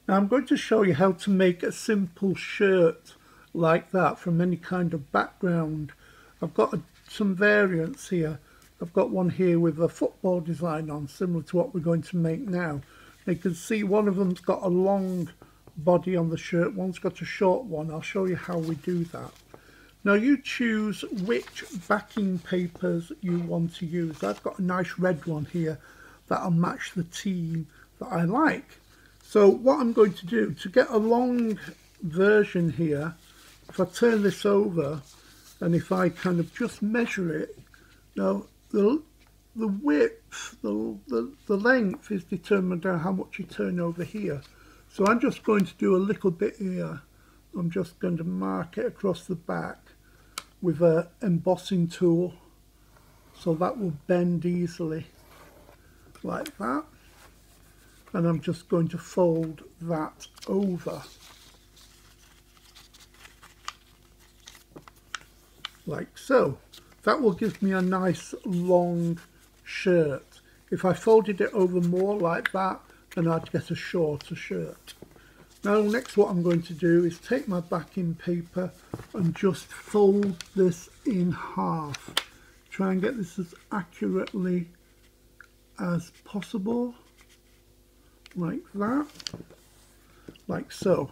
Now I'm going to show you how to make a simple shirt like that from any kind of background. I've got some variants here. I've got one here with a football design on, similar to what we're going to make now. You can see one of them's got a long body on the shirt, one's got a short one. I'll show you how we do that. Now you choose which backing papers you want to use. I've got a nice red one here that'll match the team that I like. So what I'm going to do, to get a long version here, if I turn this over and if I kind of just measure it, now the width, the length is determined by how much you turn over here. So I'm just going to do a little bit here. I'm just going to mark it across the back with an embossing tool, so that will bend easily like that. And I'm just going to fold that over like so. That will give me a nice long shirt. If I folded it over more like that, then I'd get a shorter shirt. Now next what I'm going to do is take my backing paper and just fold this in half. Try and get this as accurately as possible, like that, like so.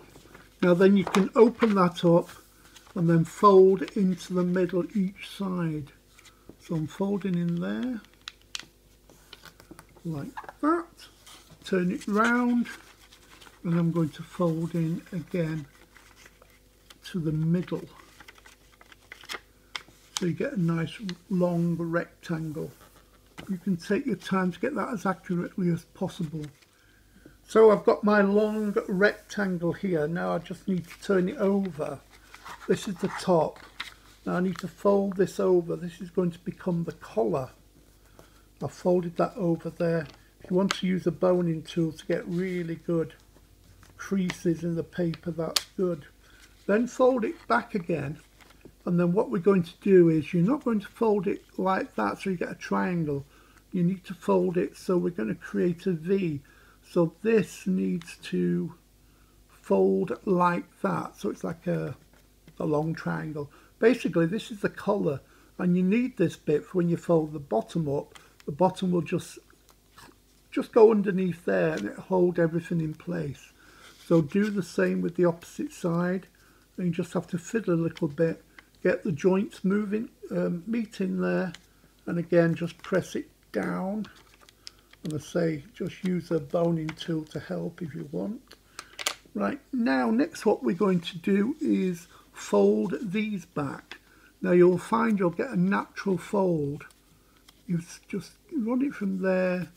Now then you can open that up and then fold into the middle each side. So I'm folding in there, like that, turn it round, and I'm going to fold in again to the middle. So you get a nice long rectangle. You can take your time to get that as accurately as possible. So I've got my long rectangle here. Now I just need to turn it over. This is the top. Now I need to fold this over. This is going to become the collar. I've folded that over there. If you want to use a boning tool to get really good creases in the paper, that's good. Then fold it back again, and then what we're going to do is, you're not going to fold it like that so you get a triangle. You need to fold it so we're going to create a V. So this needs to fold like that, so it's like a long triangle. Basically this is the collar, and you need this bit for when you fold the bottom up. The bottom will just go underneath there and it'll hold everything in place. So do the same with the opposite side, and you just have to fiddle a little bit, get the joints moving, meeting there, and again just press it down. And I say, just use a boning tool to help if you want. Right, now next what we're going to do is fold these back. Now you'll find you'll get a natural fold. You just run it from there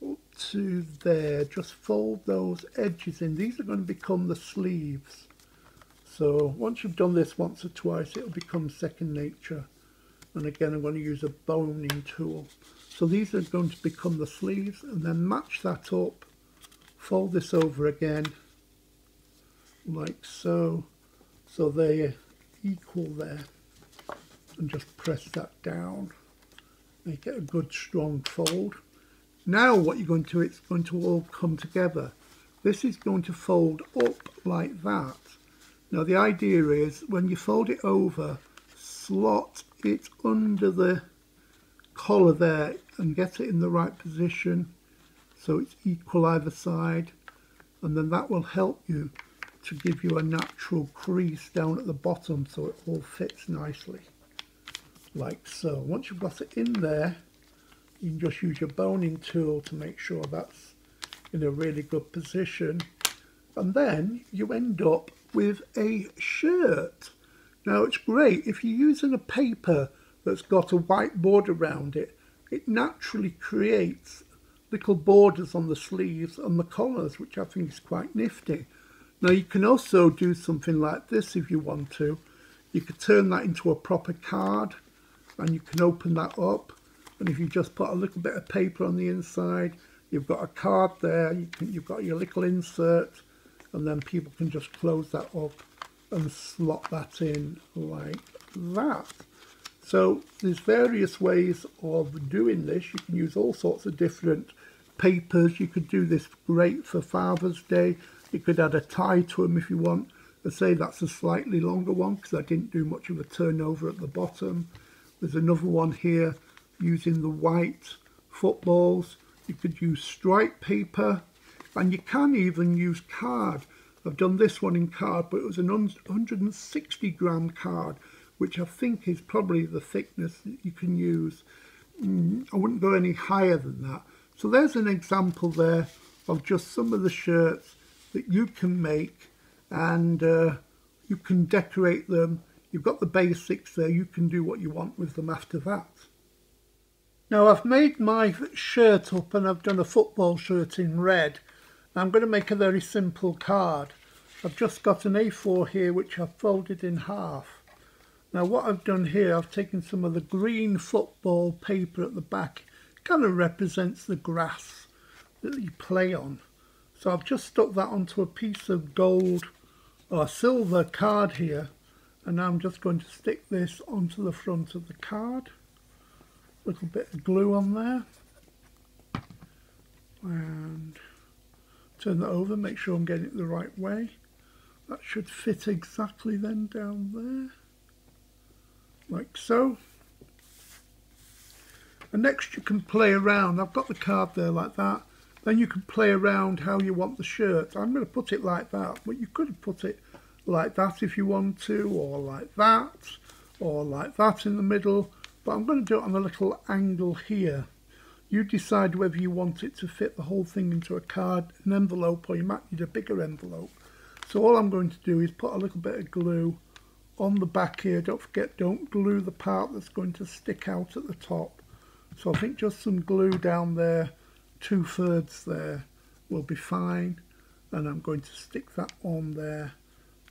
up to there, just fold those edges in. These are going to become the sleeves. So once you've done this once or twice, it'll become second nature. And again, I'm going to use a boning tool. So these are going to become the sleeves, and then match that up, fold this over again, like so. So they're equal there, and just press that down, make it a good strong fold. Now what you're going to do, it's going to all come together. This is going to fold up like that. Now the idea is, when you fold it over, slot it under the collar there and get it in the right position so it's equal either side, and then that will help you to give you a natural crease down at the bottom so it all fits nicely, like so. Once you've got it in there, you can just use your boning tool to make sure that's in a really good position, and then you end up with a shirt. Now it's great if you're using a paper that's got a white border around it. It naturally creates little borders on the sleeves and the collars, which I think is quite nifty. Now you can also do something like this if you want to. You could turn that into a proper card, and you can open that up, and if you just put a little bit of paper on the inside, you've got a card there. You've got your little insert, and then people can just close that up and slot that in like that. So there's various ways of doing this. You can use all sorts of different papers. You could do this great for Father's Day. You could add a tie to them if you want. I say that's a slightly longer one because I didn't do much of a turnover at the bottom. There's another one here using the white footballs. You could use stripe paper, and you can even use card. I've done this one in card, but it was an 160 gram card, which I think is probably the thickness that you can use. I wouldn't go any higher than that. So there's an example there of just some of the shirts that you can make, and you can decorate them. You've got the basics there. You can do what you want with them after that. Now I've made my shirt up, and I've done a football shirt in red. I'm going to make a very simple card. I've just got an A4 here which I've folded in half. Now what I've done here, I've taken some of the green football paper at the back. It kind of represents the grass that you play on. So I've just stuck that onto a piece of gold or silver card here, and now I'm just going to stick this onto the front of the card. A little bit of glue on there, and turn that over, make sure I'm getting it the right way. That should fit exactly then down there, like so. And next you can play around. I've got the card there like that. Then you can play around how you want the shirt. I'm going to put it like that, but you could put it like that if you want to, or like that in the middle. But I'm going to do it on a little angle here. You decide whether you want it to fit the whole thing into a card, an envelope, or you might need a bigger envelope. So all I'm going to do is put a little bit of glue on the back here. Don't forget, don't glue the part that's going to stick out at the top. So I think just some glue down there, 2/3 there, will be fine. And I'm going to stick that on there,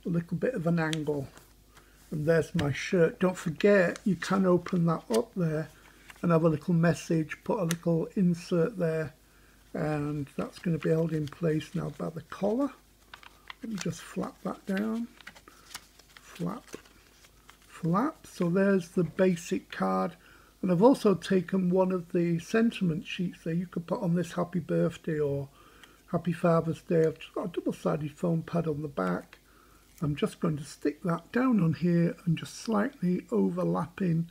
a little bit of an angle. And there's my shirt. Don't forget, you can open that up there and have a little message, put a little insert there, and that's going to be held in place now by the collar. Let me just flap that down. Flap, flap. So there's the basic card. And I've also taken one of the sentiment sheets there. You could put on this happy birthday or happy Father's Day. I've just got a double-sided foam pad on the back. I'm just going to stick that down on here and just slightly overlapping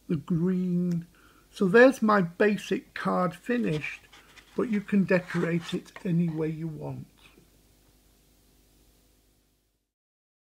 the green. So there's my basic card finished, but you can decorate it any way you want.